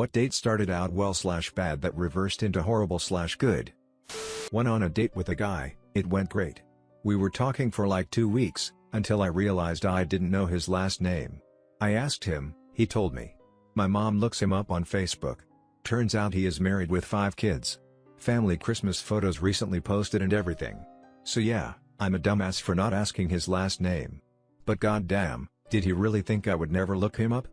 What date started out well/bad that reversed into horrible/good? Went on a date with a guy, it went great. We were talking for like 2 weeks, until I realized I didn't know his last name. I asked him, he told me. My mom looks him up on Facebook. Turns out he is married with 5 kids. Family Christmas photos recently posted and everything. So yeah, I'm a dumbass for not asking his last name. But goddamn, did he really think I would never look him up?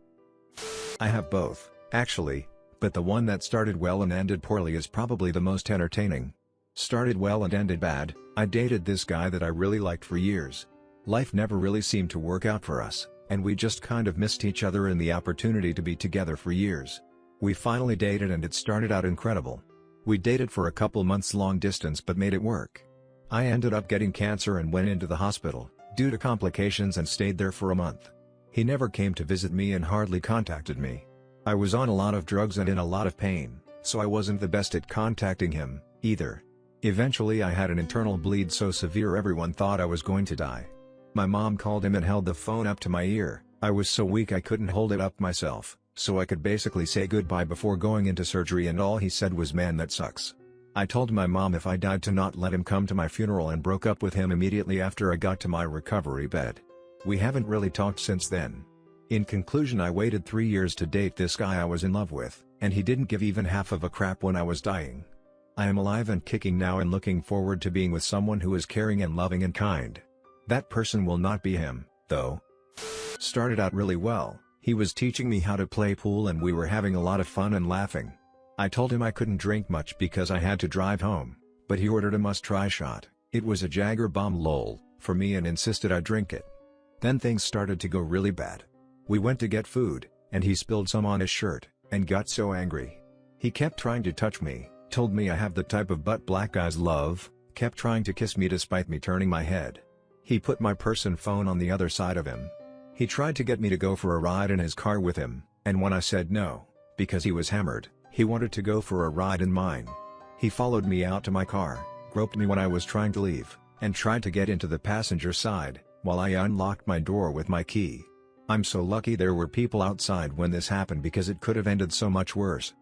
I have both, actually, but the one that started well and ended poorly is probably the most entertaining. Started well and ended bad. I dated this guy that I really liked for years. Life never really seemed to work out for us, and we just kind of missed each other and the opportunity to be together for years. We finally dated and it started out incredible. We dated for a couple months long distance but made it work. I ended up getting cancer and went into the hospital, due to complications, and stayed there for a month. He never came to visit me and hardly contacted me. I was on a lot of drugs and in a lot of pain, so I wasn't the best at contacting him, either. Eventually I had an internal bleed so severe everyone thought I was going to die. My mom called him and held the phone up to my ear. I was so weak I couldn't hold it up myself, so I could basically say goodbye before going into surgery, and all he said was, "Man, that sucks." I told my mom if I died to not let him come to my funeral and broke up with him immediately after I got to my recovery bed. We haven't really talked since then. In conclusion, I waited 3 years to date this guy I was in love with, and he didn't give even half of a crap when I was dying. I am alive and kicking now and looking forward to being with someone who is caring and loving and kind. That person will not be him, though. Started out really well. He was teaching me how to play pool and we were having a lot of fun and laughing. I told him I couldn't drink much because I had to drive home, but he ordered a must-try shot. It was a Jagger Bomb lol, for me, and insisted I drink it. Then things started to go really bad. We went to get food, and he spilled some on his shirt, and got so angry. He kept trying to touch me, told me I have the type of butt black guys love, kept trying to kiss me despite me turning my head. He put my purse and phone on the other side of him. He tried to get me to go for a ride in his car with him, and when I said no, because he was hammered, he wanted to go for a ride in mine. He followed me out to my car, groped me when I was trying to leave, and tried to get into the passenger side, while I unlocked my door with my key. I'm so lucky there were people outside when this happened because it could have ended so much worse.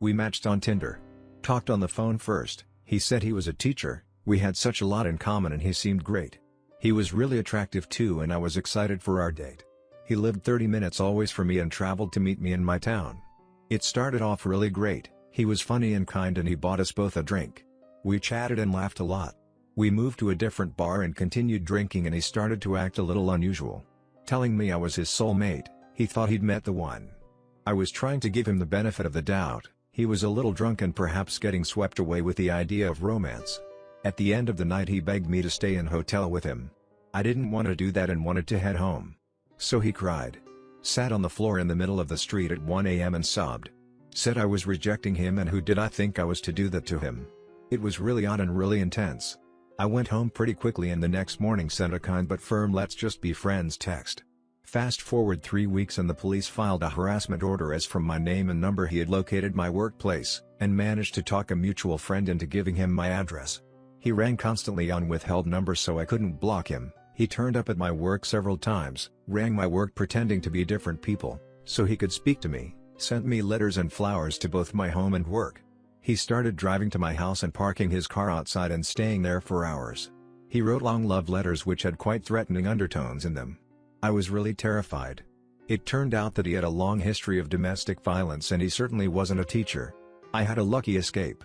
We matched on Tinder. Talked on the phone first. He said he was a teacher, we had such a lot in common and he seemed great. He was really attractive too and I was excited for our date. He lived 30 minutes always from me and traveled to meet me in my town. It started off really great. He was funny and kind and he bought us both a drink. We chatted and laughed a lot. We moved to a different bar and continued drinking and he started to act a little unusual. Telling me I was his soulmate, he thought he'd met the one. I was trying to give him the benefit of the doubt. He was a little drunk and perhaps getting swept away with the idea of romance. At the end of the night he begged me to stay in hotel with him. I didn't want to do that and wanted to head home. So he cried. Sat on the floor in the middle of the street at 1 a.m. and sobbed. Said I was rejecting him and who did I think I was to do that to him. It was really odd and really intense. I went home pretty quickly and the next morning sent a kind but firm "let's just be friends" text. Fast forward 3 weeks and the police filed a harassment order as from my name and number he had located my workplace, and managed to talk a mutual friend into giving him my address. He rang constantly on withheld numbers so I couldn't block him. He turned up at my work several times, rang my work pretending to be different people, so he could speak to me, sent me letters and flowers to both my home and work. He started driving to my house and parking his car outside and staying there for hours. He wrote long love letters which had quite threatening undertones in them. I was really terrified. It turned out that he had a long history of domestic violence and he certainly wasn't a teacher. I had a lucky escape.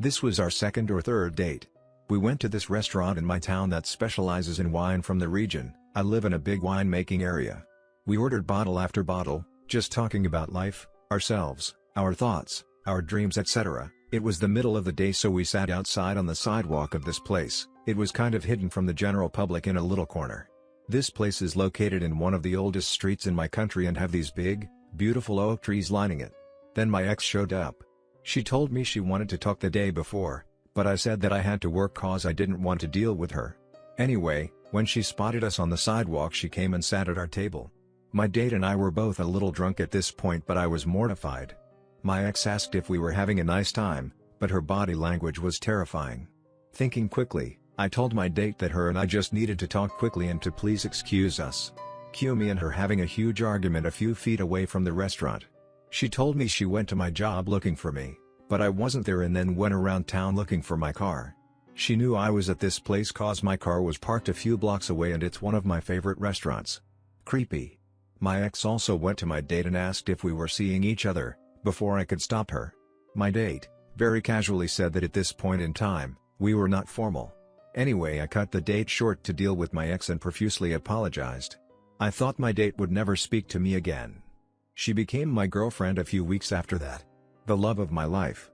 This was our second or third date. We went to this restaurant in my town that specializes in wine from the region. I live in a big wine-making area. We ordered bottle after bottle, just talking about life, ourselves, our thoughts, our dreams, etc. It was the middle of the day so we sat outside on the sidewalk of this place. It was kind of hidden from the general public in a little corner. This place is located in one of the oldest streets in my country and have these big, beautiful oak trees lining it. Then my ex showed up. She told me she wanted to talk the day before, but I said that I had to work cause I didn't want to deal with her. Anyway, when she spotted us on the sidewalk she came and sat at our table. My date and I were both a little drunk at this point but I was mortified. My ex asked if we were having a nice time, but her body language was terrifying. Thinking quickly, I told my date that her and I just needed to talk quickly and to please excuse us. Cue me and her having a huge argument a few feet away from the restaurant. She told me she went to my job looking for me, but I wasn't there and then went around town looking for my car. She knew I was at this place cause my car was parked a few blocks away and it's one of my favorite restaurants. Creepy. My ex also went to my date and asked if we were seeing each other, before I could stop her. My date, very casually said that at this point in time, we were not formal. Anyway, I cut the date short to deal with my ex and profusely apologized. I thought my date would never speak to me again. She became my girlfriend a few weeks after that. The love of my life.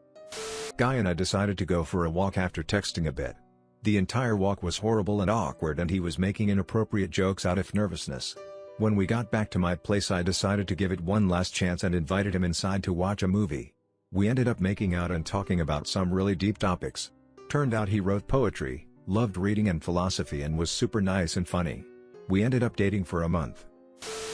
Guy and I decided to go for a walk after texting a bit. The entire walk was horrible and awkward and he was making inappropriate jokes out of nervousness. When we got back to my place I decided to give it one last chance and invited him inside to watch a movie. We ended up making out and talking about some really deep topics. Turned out he wrote poetry, loved reading and philosophy and was super nice and funny. We ended up dating for a month.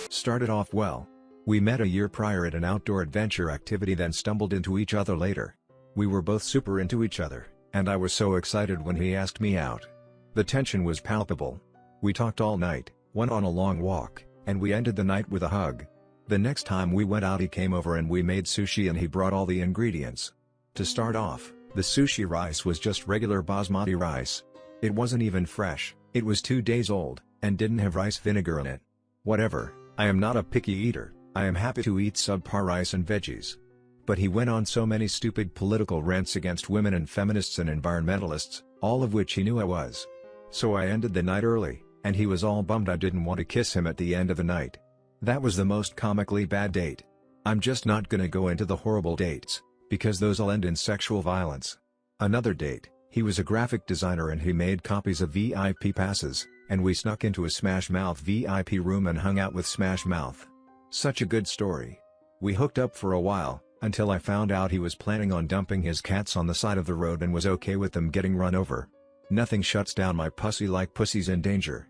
Started off well. We met a year prior at an outdoor adventure activity then stumbled into each other later. We were both super into each other, and I was so excited when he asked me out. The tension was palpable. We talked all night, went on a long walk, and we ended the night with a hug. The next time we went out he came over and we made sushi and he brought all the ingredients. To start off, the sushi rice was just regular basmati rice. It wasn't even fresh, it was 2 days old, and didn't have rice vinegar in it. Whatever, I am not a picky eater, I am happy to eat subpar rice and veggies. But he went on so many stupid political rants against women and feminists and environmentalists, all of which he knew I was. So I ended the night early, and he was all bummed I didn't want to kiss him at the end of the night. That was the most comically bad date. I'm just not gonna go into the horrible dates, because those all end in sexual violence. Another date, he was a graphic designer and he made copies of VIP passes, and we snuck into a Smash Mouth VIP room and hung out with Smash Mouth. Such a good story. We hooked up for a while, until I found out he was planning on dumping his cats on the side of the road and was okay with them getting run over. Nothing shuts down my pussy like pussies in danger.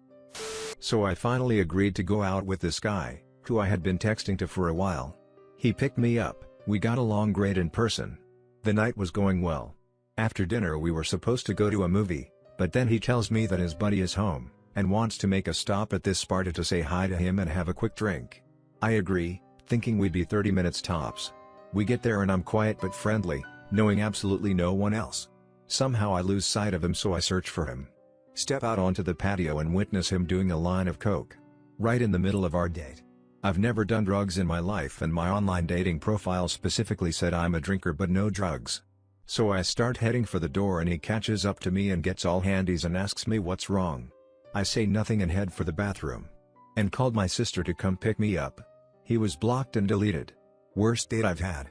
So I finally agreed to go out with this guy, who I had been texting to for a while. He picked me up, we got along great in person. The night was going well. After dinner we were supposed to go to a movie, but then he tells me that his buddy is home, and wants to make a stop at this Sparta to say hi to him and have a quick drink. I agree, thinking we'd be 30 minutes tops. We get there and I'm quiet but friendly, knowing absolutely no one else. Somehow I lose sight of him so I search for him. Step out onto the patio and witness him doing a line of coke. Right in the middle of our date. I've never done drugs in my life and my online dating profile specifically said I'm a drinker but no drugs. So I start heading for the door and he catches up to me and gets all handies and asks me what's wrong. I say nothing and head for the bathroom. And called my sister to come pick me up. He was blocked and deleted. Worst date I've had.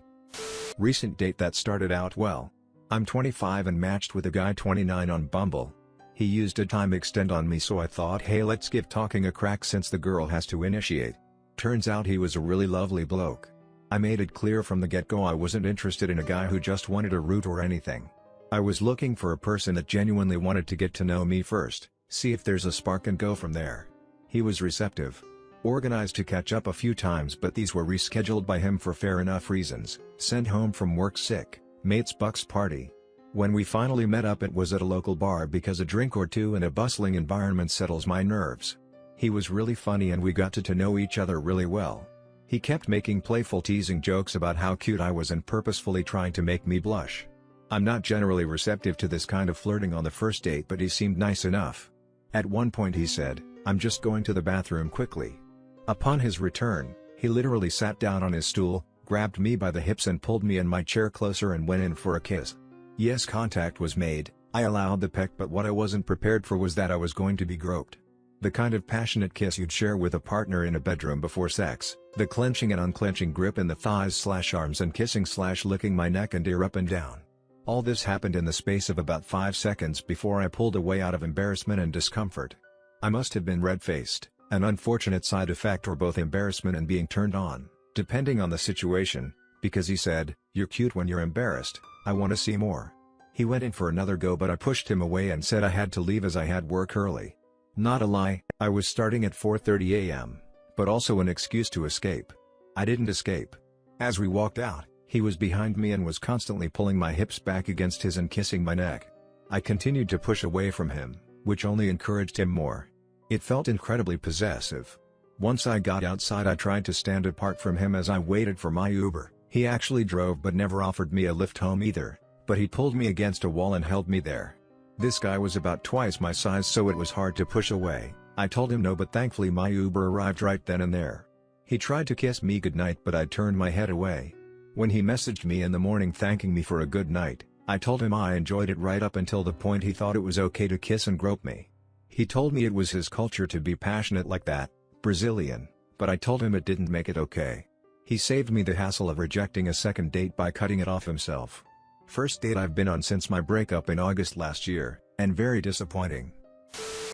Recent date that started out well. I'm 25 and matched with a guy 29 on Bumble. He used a time extend on me so I thought hey let's give talking a crack since the girl has to initiate. Turns out he was a really lovely bloke. I made it clear from the get-go I wasn't interested in a guy who just wanted a root or anything. I was looking for a person that genuinely wanted to get to know me first, see if there's a spark and go from there. He was receptive. Organized to catch up a few times but these were rescheduled by him for fair enough reasons, sent home from work sick, mate's bucks party. When we finally met up it was at a local bar because a drink or two in a bustling environment settles my nerves. He was really funny and we got to know each other really well. He kept making playful teasing jokes about how cute I was and purposefully trying to make me blush. I'm not generally receptive to this kind of flirting on the first date but he seemed nice enough. At one point he said, "I'm just going to the bathroom quickly." Upon his return, he literally sat down on his stool, grabbed me by the hips and pulled me in my chair closer and went in for a kiss. Yes, contact was made, I allowed the peck but what I wasn't prepared for was that I was going to be groped. The kind of passionate kiss you'd share with a partner in a bedroom before sex, the clenching and unclenching grip in the thighs/arms and kissing/licking my neck and ear up and down. All this happened in the space of about 5 seconds before I pulled away out of embarrassment and discomfort. I must have been red-faced. An unfortunate side effect or both embarrassment and being turned on, depending on the situation, because he said, "You're cute when you're embarrassed, I want to see more." He went in for another go but I pushed him away and said I had to leave as I had work early. Not a lie, I was starting at 4:30 a.m., but also an excuse to escape. I didn't escape. As we walked out, he was behind me and was constantly pulling my hips back against his and kissing my neck. I continued to push away from him, which only encouraged him more. It felt incredibly possessive. Once I got outside I tried to stand apart from him as I waited for my Uber. He actually drove but never offered me a lift home either, but he pulled me against a wall and held me there. This guy was about twice my size so it was hard to push away. I told him no but thankfully my Uber arrived right then and there. He tried to kiss me goodnight but I turned my head away. When he messaged me in the morning thanking me for a good night, I told him I enjoyed it right up until the point he thought it was okay to kiss and grope me. He told me it was his culture to be passionate like that, Brazilian, but I told him it didn't make it okay. He saved me the hassle of rejecting a second date by cutting it off himself. First date I've been on since my breakup in August last year, and very disappointing.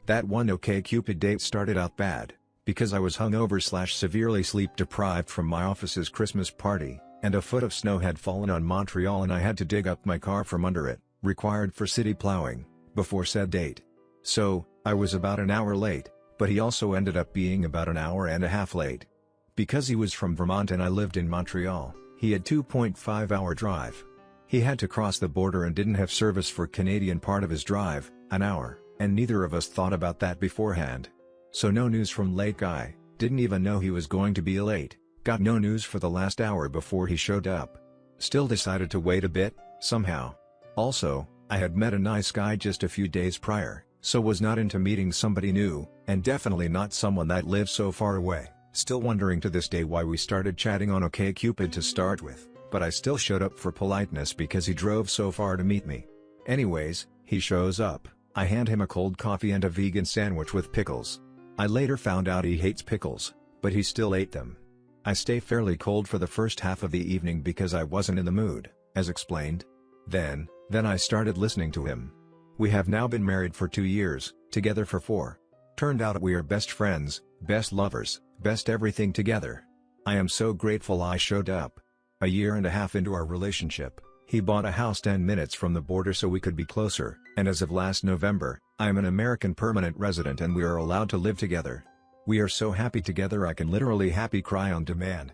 That one OkCupid date started out bad, because I was hungover/severely sleep deprived from my office's Christmas party, and a foot of snow had fallen on Montreal and I had to dig up my car from under it, required for city plowing, before said date. So, I was about an hour late, but he also ended up being about an hour and a half late. Because he was from Vermont and I lived in Montreal, he had 2.5-hour drive. He had to cross the border and didn't have service for Canadian part of his drive, an hour, and neither of us thought about that beforehand. So no news from late guy, didn't even know he was going to be late, got no news for the last hour before he showed up. Still decided to wait a bit, somehow. Also, I had met a nice guy just a few days prior, so was not into meeting somebody new, and definitely not someone that lives so far away. Still wondering to this day why we started chatting on OkCupid to start with, but I still showed up for politeness because he drove so far to meet me. Anyways, he shows up, I hand him a cold coffee and a vegan sandwich with pickles. I later found out he hates pickles, but he still ate them. I stay fairly cold for the first half of the evening because I wasn't in the mood, as explained. Then I started listening to him. We have now been married for 2 years, together for 4. Turned out we are best friends, best lovers, best everything together. I am so grateful I showed up. A year and a half into our relationship, he bought a house 10 minutes from the border so we could be closer, and as of last November, I am an American permanent resident and we are allowed to live together. We are so happy together I can literally happy cry on demand.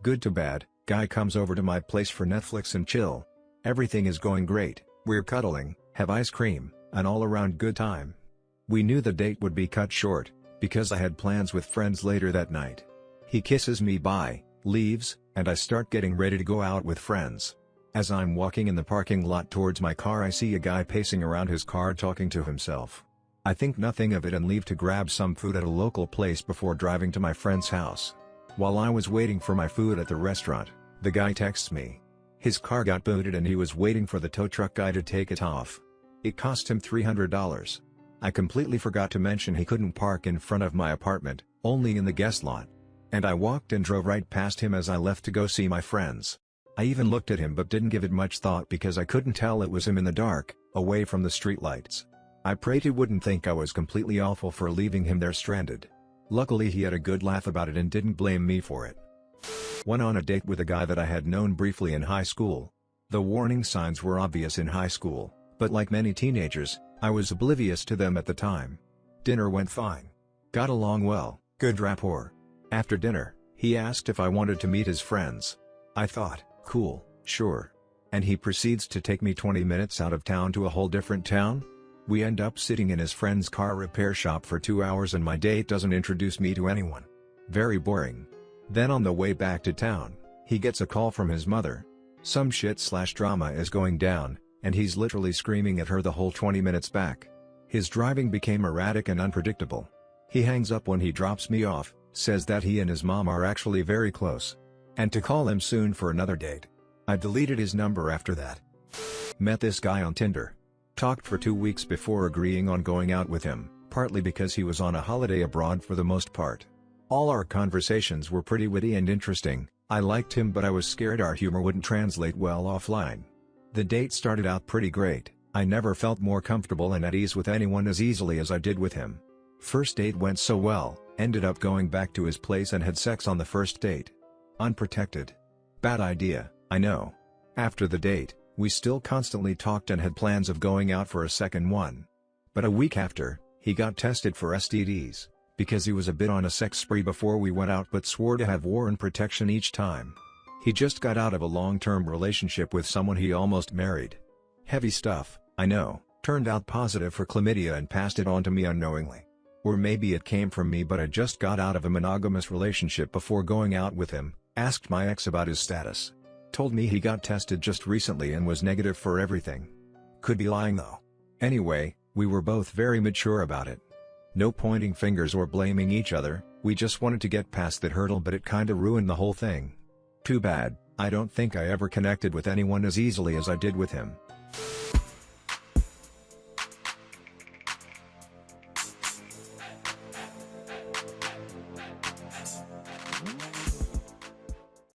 Good to bad, guy comes over to my place for Netflix and chill. Everything is going great, we're cuddling, have ice cream, an all-around good time. We knew the date would be cut short, because I had plans with friends later that night. He kisses me bye, leaves, and I start getting ready to go out with friends. As I'm walking in the parking lot towards my car I see a guy pacing around his car talking to himself. I think nothing of it and leave to grab some food at a local place before driving to my friend's house. While I was waiting for my food at the restaurant, the guy texts me. His car got booted and he was waiting for the tow truck guy to take it off. It cost him $300. I completely forgot to mention he couldn't park in front of my apartment, only in the guest lot. And I walked and drove right past him as I left to go see my friends. I even looked at him but didn't give it much thought because I couldn't tell it was him in the dark, away from the streetlights. I prayed he wouldn't think I was completely awful for leaving him there stranded. Luckily he had a good laugh about it and didn't blame me for it. Went on a date with a guy that I had known briefly in high school. The warning signs were obvious in high school, but like many teenagers, I was oblivious to them at the time. Dinner went fine. Got along well, good rapport. After dinner, he asked if I wanted to meet his friends. I thought, cool, sure. And he proceeds to take me 20 minutes out of town to a whole different town? We end up sitting in his friend's car repair shop for 2 hours and my date doesn't introduce me to anyone. Very boring. Then on the way back to town, he gets a call from his mother. Some shit/drama is going down, and he's literally screaming at her the whole 20 minutes back. His driving became erratic and unpredictable. He hangs up when he drops me off, says that he and his mom are actually very close. And to call him soon for another date. I deleted his number after that. Met this guy on Tinder. Talked for 2 weeks before agreeing on going out with him, partly because he was on a holiday abroad for the most part. All our conversations were pretty witty and interesting. I liked him but I was scared our humor wouldn't translate well offline. The date started out pretty great. I never felt more comfortable and at ease with anyone as easily as I did with him. First date went so well, ended up going back to his place and had sex on the first date. Unprotected. Bad idea, I know. After the date, we still constantly talked and had plans of going out for a second one. But a week after, he got tested for STDs, because he was a bit on a sex spree before we went out but swore to have worn protection each time. He just got out of a long-term relationship with someone he almost married. Heavy stuff, I know, turned out positive for chlamydia and passed it on to me unknowingly. Or maybe it came from me, but I just got out of a monogamous relationship before going out with him, asked my ex about his status. Told me he got tested just recently and was negative for everything. Could be lying though. Anyway, we were both very mature about it. No pointing fingers or blaming each other, we just wanted to get past that hurdle, but it kinda ruined the whole thing. Too bad. I don't think I ever connected with anyone as easily as I did with him.